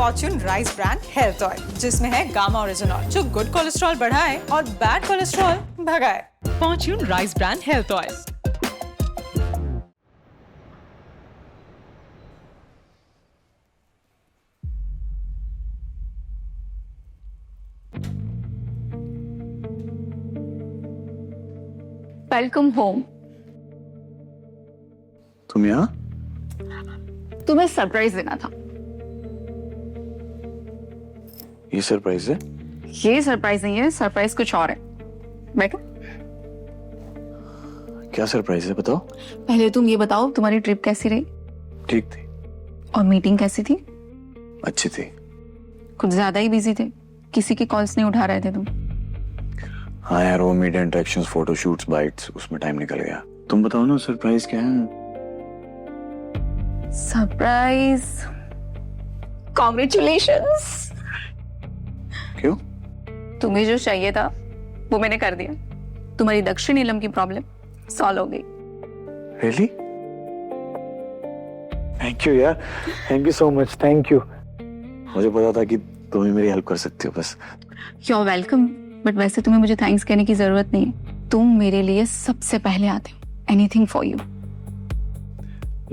Fortune rice brand health oil, जिसमें है gamma oryzanol, जो गुड कोलेस्ट्रॉल बढ़ाए और बैड कोलेस्ट्रॉल भगाए। Fortune rice brand health oil. Welcome home. तुम यहाँ? तुम्हें सरप्राइज देना था। ये सरप्राइज है? ये सरप्राइज नहीं है, सरप्राइज कुछ और है। बैठो। क्या सरप्राइज है बताओ? पहले तुम ये बताओ, तुम्हारी ट्रिप कैसी रही? ठीक थी। और मीटिंग कैसी थी? अच्छी थी। कुछ ज्यादा ही बिजी थे, किसी की कॉल्स नहीं उठा रहे थे तुम। हाँ यार, वो मीडिया इंटरेक्शंस, फोटोशूट्स, बाइट्स, उसमें टाइम निकल गया। तुम बताओ ना, सरप्राइज क्या है? Surprise, congratulations. क्यों? तुम्हें जो चाहिए था वो मैंने कर दिया। तुम्हारी दक्षिण नीलम की प्रॉब्लम सॉल्व हो गई। रियली? थैंक यू यार, thank you so much, thank you. मुझे पता था कि तुम ही मेरी हेल्प कर सकती हो बस। यू आर वेलकम, बट वैसे तुम्हें मुझे थैंक्स कहने की जरूरत नहीं है। तुम मेरे लिए सबसे पहले आते हो। Anything for you.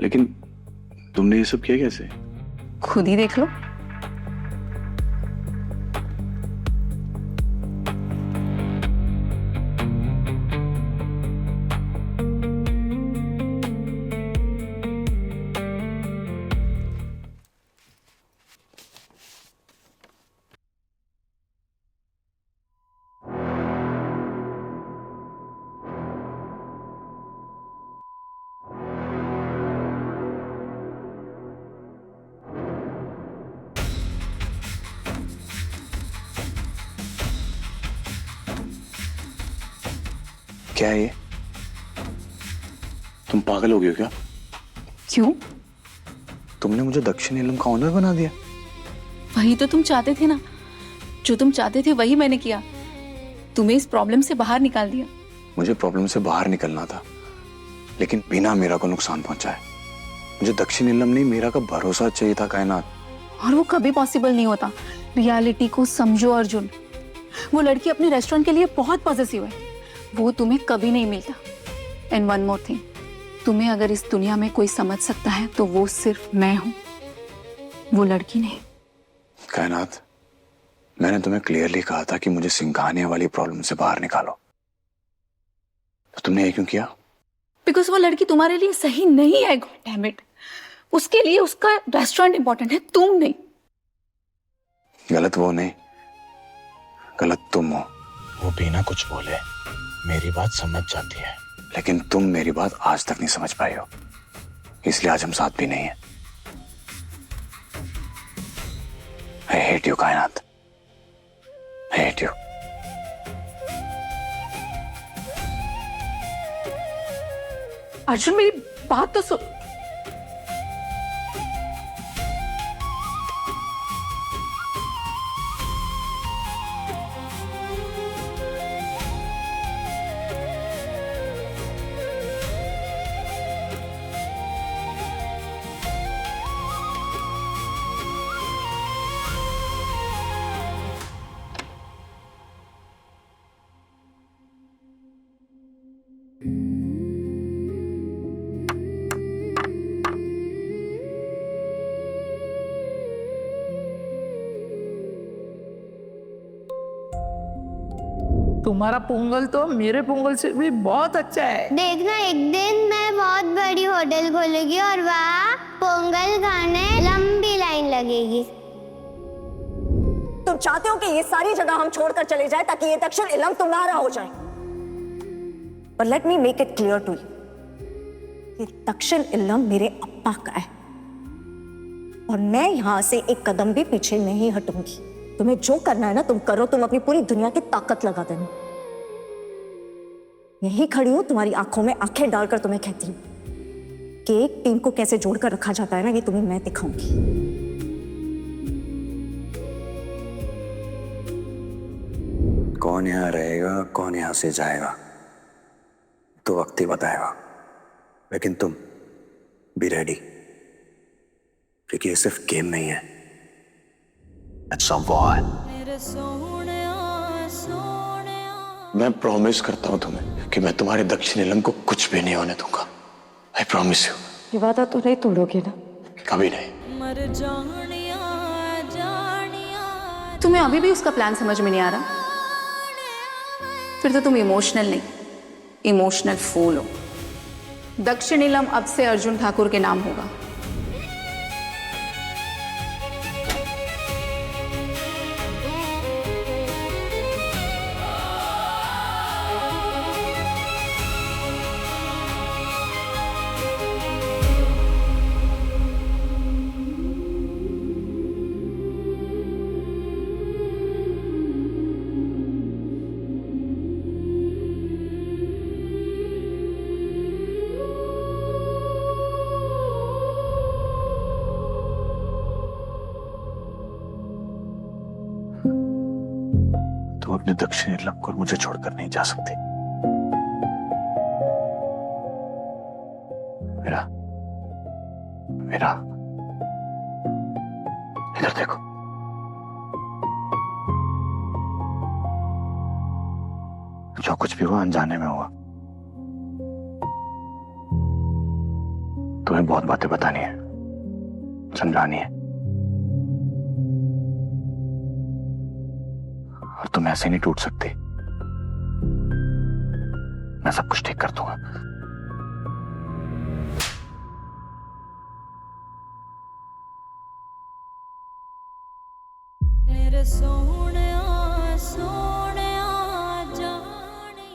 लेकिन तुमने ये सब किया कैसे? खुद ही देख लो। क्या है ये? तुम पागल हो गई हो क्या? क्यों? तुमने मुझे दक्षिण नीलम का ऑनर बना दिया। वही तो तुम चाहते थे ना, जो तुम चाहते थे वही मैंने किया। तुम्हें इस प्रॉब्लम से बाहर निकाल दिया। मुझे प्रॉब्लम से बाहर निकलना था, लेकिन बिना मेरा को नुकसान पहुंचाए। मुझे दक्षिण नीलम नहीं, मेरा का भरोसा चाहिए था कायनात। और वो कभी पॉसिबल नहीं होता। रियलिटी को समझो अर्जुन। वो लड़की अपने रेस्टोरेंट के लिए बहुत पॉजिटिव है, वो तुम्हें कभी नहीं मिलता। एंड वन मोर थिंग, तुम्हें अगर इस दुनिया में कोई समझ सकता है तो वो सिर्फ मैं हूं, वो लड़की नहीं। कायनात, मैंने तुम्हें क्लियरली कहा था कि मुझे सिंघानिया वाली प्रॉब्लम से बाहर निकालो, तो तुमने ये क्यों किया? बिकॉज वो लड़की तुम्हारे लिए सही नहीं है। गॉड डैम इट, उसके लिए उसका रेस्टोरेंट इंपॉर्टेंट है, तुम नहीं। गलत वो नहीं, गलत तुम हो। वो बिना कुछ बोले मेरी बात समझ जाती है, लेकिन तुम मेरी बात आज तक नहीं समझ पाए हो, इसलिए आज हम साथ भी नहीं है। आई हेट यू कायनात, आई हेट यू। अर्जुन मेरी बात तो सुन। तुम्हारा पोंगल तो मेरे पोंगल से भी बहुत अच्छा है। देखना, एक दिन मैं बहुत बड़ी होटल खोलूंगी और वहाँ पोंगल खाने लंबी लाइन लगेगी। तुम चाहते हो कि ये सारी जगह हम छोड़कर चले जाए ताकि ये दक्षिण इलम तुम्हारा हो जाए। पर let me make it clear to you, ये दक्षिण इलम मेरे अप्पा का है और मैं यहां से एक कदम भी पीछे नहीं हटूंगी। तुम्हें जो करना है ना तुम करो, तुम अपनी पूरी दुनिया की ताकत लगा देना। यही खड़ी हूं तुम्हारी आंखों में आंखें डालकर तुम्हें कहती हूं कि एक टीम को कैसे जोड़कर रखा जाता है ना, ये तुम्हें मैं दिखाऊंगी। कौन यहाँ रहेगा, कौन यहाँ से जाएगा, तो वक्त ही बताएगा। लेकिन तुम बी रेडी, क्योंकि ये सिर्फ गेम नहीं है, It's a war. मैं प्रॉमिस करता हूँ तुम्हें कि मैं तुम्हारे दक्षिण नीलम को कुछ भी नहीं होने दूंगा। I promise you. ये वादा तो नहीं तोड़ोगे ना? कभी नहीं। तुम्हें अभी भी उसका प्लान समझ में नहीं आ रहा? फिर तो तुम इमोशनल नहीं, इमोशनल फूल हो। दक्षिणीलम अब से अर्जुन ठाकुर के नाम होगा। तुम अपने दक्षिण नीलम को मुझे छोड़कर नहीं जा सकती। मेरा मेरा इधर देखो। जो कुछ भी हुआ अनजाने में हुआ। तुम्हें बहुत बातें बतानी है, समझानी है, और तुम ऐसे नहीं टूट सकती। मैं सब कुछ ठीक कर दूंगा।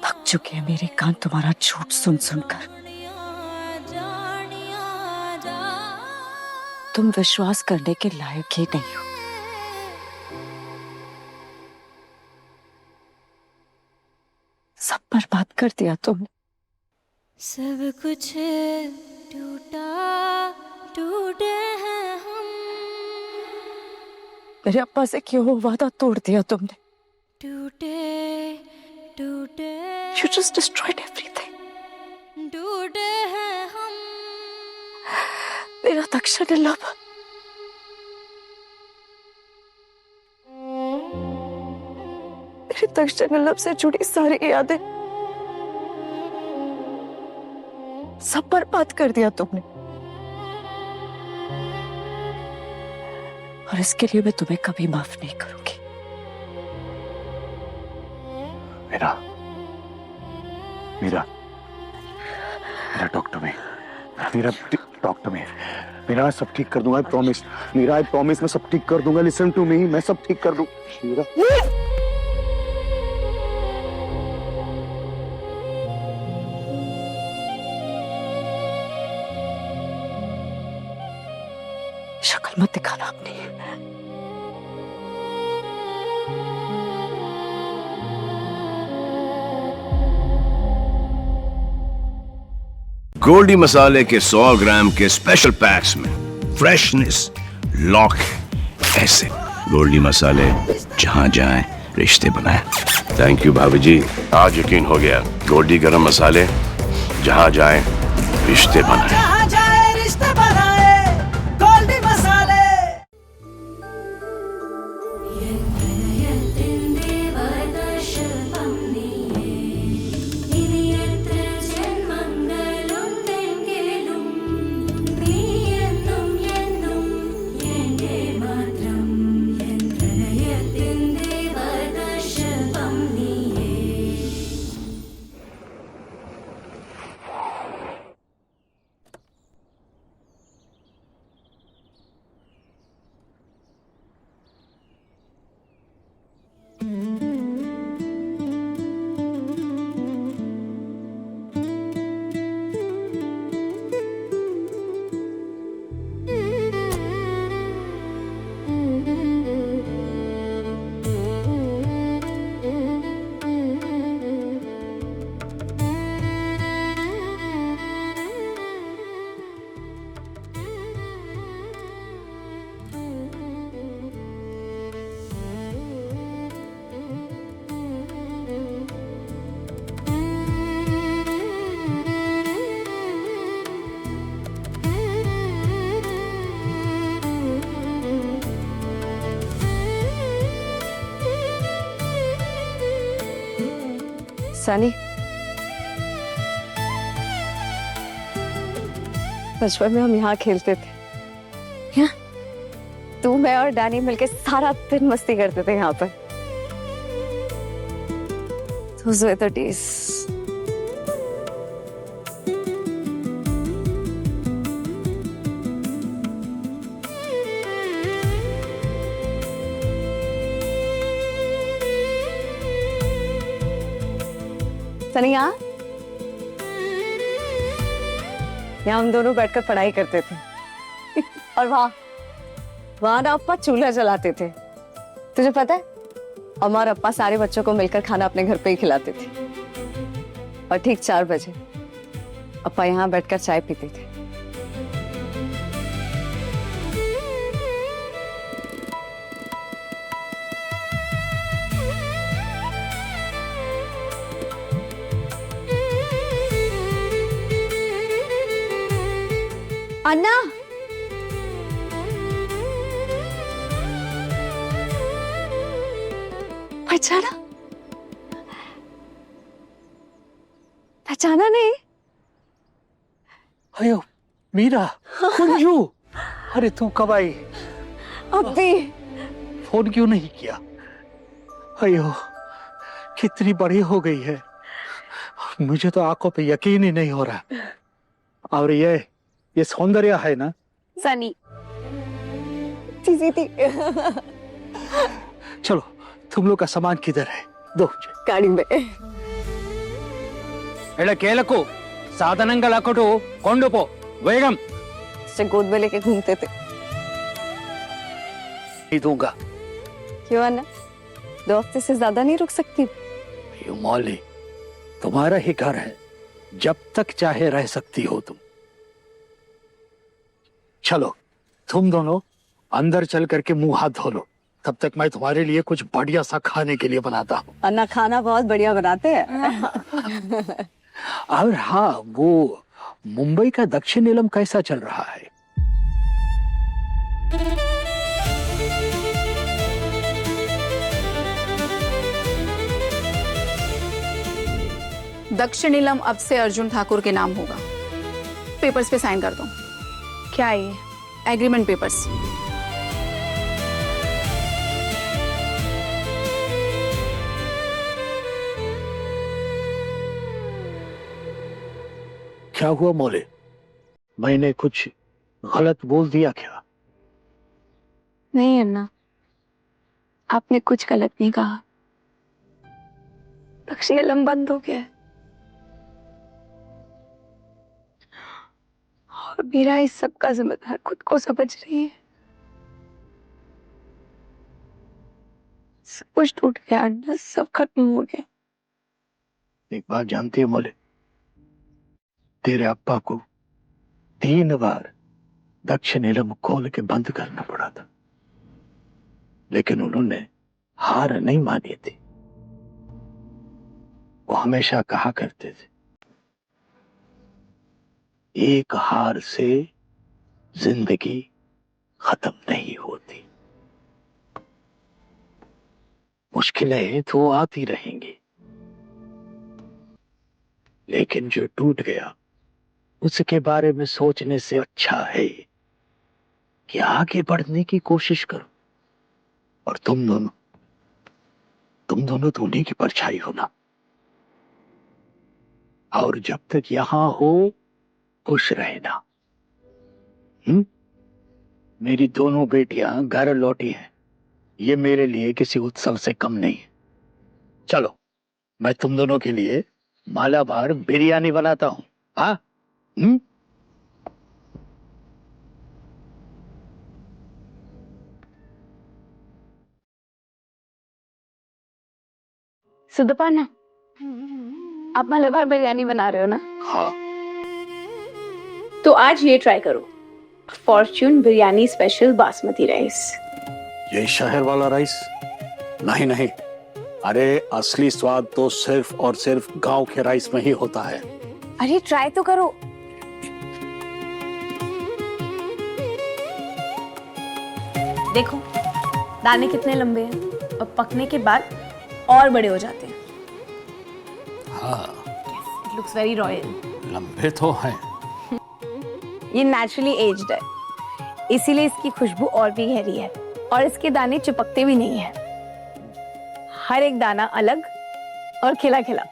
थक चुके हैं मेरे कान तुम्हारा झूठ सुन सुनकर। तुम विश्वास करने के लायक ही नहीं हो। सब बर्बाद कर दिया तुमने। सब कुछ टूटा टूटे हैं हम, मेरे अब्बा से क्यों वो वादा तोड़ दिया तुमने? टूटे टूटे You just destroyed everything. टूटे हैं हम। मेरा दक्षिण नीलम, मेरी दक्षिण नीलम से जुड़ी सारी यादें सब बर्बाद कर दिया तुमने। और इसके लिए मैं तुम्हें कभी माफ नहीं करूंगी। मेरा मेरा मेरा टॉक टू मी। मेरा टॉक टू मी। मेरा मैं सब ठीक कर दूंगा। I promise. मेरा आई प्रॉमिस मैं सब ठीक कर दूंगा। लिसन टू मी, मैं सब ठीक कर दूं। मेरा शक्ल मत दिखाना अपनी। गोल्डी मसाले के 100 ग्राम के स्पेशल पैक्स में फ्रेशनेस लॉक है। ऐसे गोल्डी मसाले जहां जाएं रिश्ते बनाएं। थैंक यू भाभी जी, आज यकीन हो गया। गोल्डी गरम मसाले जहां जाएं रिश्ते बनाएं। सनी, बचपन में हम यहाँ खेलते थे। यहाँ तू, मैं और डैनी मिलके सारा दिन मस्ती करते थे यहाँ पर। Those were the days. Sunny, यहाँ हम दोनों बैठकर पढ़ाई करते थे और वहां ना अप्पा चूल्हा जलाते थे। तुझे पता है, हमारे अप्पा सारे बच्चों को मिलकर खाना अपने घर पे ही खिलाते थे। और ठीक 4 बजे अप्पा यहाँ बैठकर चाय पीते थे। अन्ना, पहचाना? पहचाना नहीं? अयो मीरा, कुंजू, अरे तू कब आई? अब भी फोन क्यों नहीं किया? अयो कितनी बड़ी हो गई है, मुझे तो आंखों पे यकीन ही नहीं हो रहा। और ये सौंदर्य है ना? सनी थी। चलो, तुम लोग का सामान किधर है? दो मुझे। गाड़ी में। केलको साधनंगा लाकोटो कोंडोपो वेगम से गोद में लेके घूमते थे। नहीं दूंगा। क्यों अन्ना, 2 हफ्ते से ज्यादा नहीं रुक सकती? यो मौली, तुम्हारा ही घर है, जब तक चाहे रह सकती हो तुम। चलो तुम दोनों अंदर चल करके मुंह हाथ धो लो, तब तक मैं तुम्हारे लिए कुछ बढ़िया सा खाने के लिए बनाता हूँ। अन्ना खाना बहुत बढ़िया बनाते हैं। और हाँ, वो मुंबई का दक्षिण नीलम कैसा चल रहा है? दक्षिण नीलम अब से अर्जुन ठाकुर के नाम होगा। पेपर्स पे साइन कर दो। क्या है ये? Agreement papers. क्या हुआ मोले, मैंने कुछ गलत बोल दिया क्या? नहीं अन्ना, आपने कुछ गलत नहीं कहा। दक्षिण नीलम बंद हो गया है और मीरा इस सब का जिम्मेदार खुद को समझ रही है। सब कुछ टूट गया अन्ना, सब खत्म हो गया। एक बात जानती है मोले, तेरे अप्पा को 3 बार दक्षिण नीलम खोल के बंद करना पड़ा था, लेकिन उन्होंने हार नहीं मानी थी। वो हमेशा कहा करते थे, एक हार से जिंदगी खत्म नहीं होती। मुश्किलें तो आती रहेंगी, लेकिन जो टूट गया उसके बारे में सोचने से अच्छा है कि आगे बढ़ने की कोशिश करो। और तुम दोनों तो उन्हीं की परछाई हो ना। और जब तक यहां हो खुश रहना। मेरी दोनों बेटियां घर लौटी हैं, ये मेरे लिए किसी उत्सव से कम नहीं है। चलो, मैं तुम दोनों के लिए मालाबार बिरयानी बनाता हूं। हाँ? सुदपाना, आप मालाबार बिरयानी बना रहे हो ना? हाँ। तो आज ये ट्राई करो, Fortune biryani special basmati rice. ये शहर वाला राइस? नहीं नहीं, अरे असली स्वाद तो सिर्फ और सिर्फ गांव के राइस में ही होता है। अरे ट्राई तो करो। देखो दाने कितने लंबे हैं और पकने के बाद और बड़े हो जाते हैं। It looks very royal. लंबे तो हैं। ये नेचुरली एज्ड है, इसीलिए इसकी खुशबू और भी गहरी है और इसके दाने चिपकते भी नहीं है। हर एक दाना अलग और खिला खिला,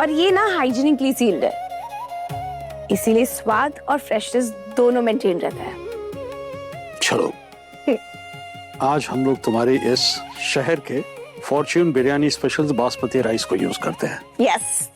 और ये ना हाइजीनिकली सील्ड है, इसीलिए स्वाद और फ्रेशनेस दोनों मेंटेन रहता है। चलो, आज हम लोग तुम्हारे इस शहर के Fortune biryani special basmati rice को यूज करते हैं। यस।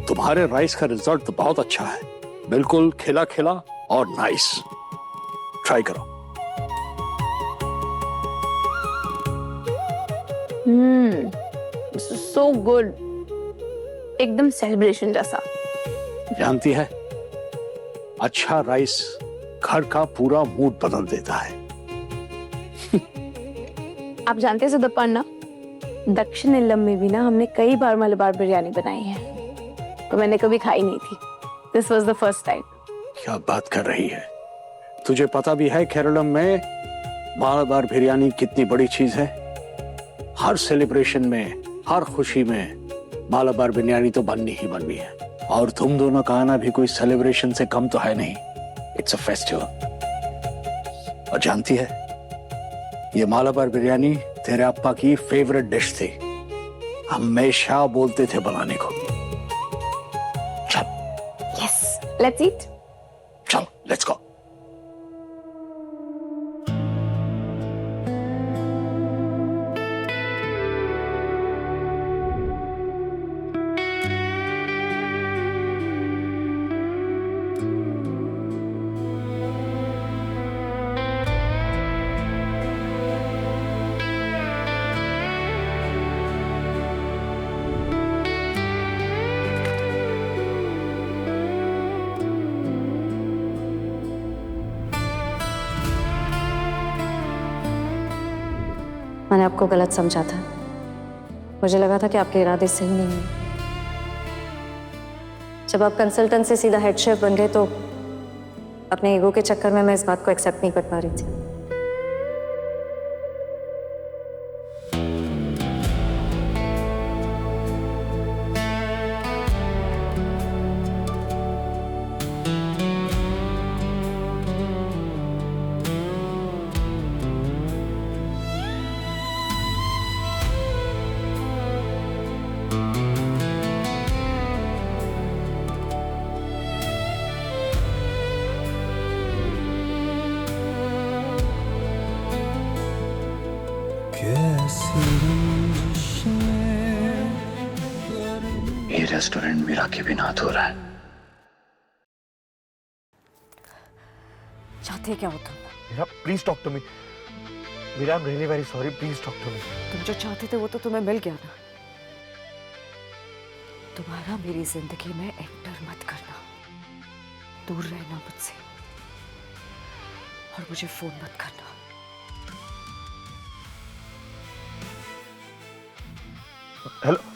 तुम्हारे राइस का रिजल्ट तो बहुत अच्छा है, बिल्कुल खिला खिला और नाइस। ट्राई करो। सो गुड, एकदम सेलिब्रेशन जैसा। जानती है, अच्छा राइस घर का पूरा मूड बदल देता है। आप जानते हैं सुदर्पण, दक्षिण इल्लम में भी ना हमने कई बार मलबार बिरयानी बनाई है, तो मैंने कभी खाई नहीं थी। This was the first time. क्या बात कर रही है? तुझे पता भी है केरलम में मलबार बिरयानी कितनी बड़ी चीज है? हर सेलिब्रेशन में, हर खुशी में मलबार बिरयानी तो बननी ही बननी है। और तुम दोनों का आना भी कोई सेलिब्रेशन से कम तो है नहीं। It's a festival. और जानती है, ये मलबार बिरयानी तेरे अप्पा की फेवरेट डिश थी, हमेशा बोलते थे बनाने को। Yes, let's eat. चलो, लेट्स गो। मैंने आपको गलत समझा था। मुझे लगा था कि आपके इरादे सही नहीं है। जब आप कंसल्टेंट से सीधा हेड शेफ बन गए तो अपने ईगो के चक्कर में मैं इस बात को एक्सेप्ट नहीं कर पा रही थी। ये रेस्टोरेंट मीरा के बिना अधूरा है। चाहते क्या हो तुम? Meera, please talk to me. Meera, I am really very sorry, please talk to me. तुम जो चाहते थे वो तो तुम्हें मिल गया ना। दोबारा मेरी जिंदगी में एंटर मत करना, दूर रहना मुझसे, और मुझे फोन मत करना। हेलो।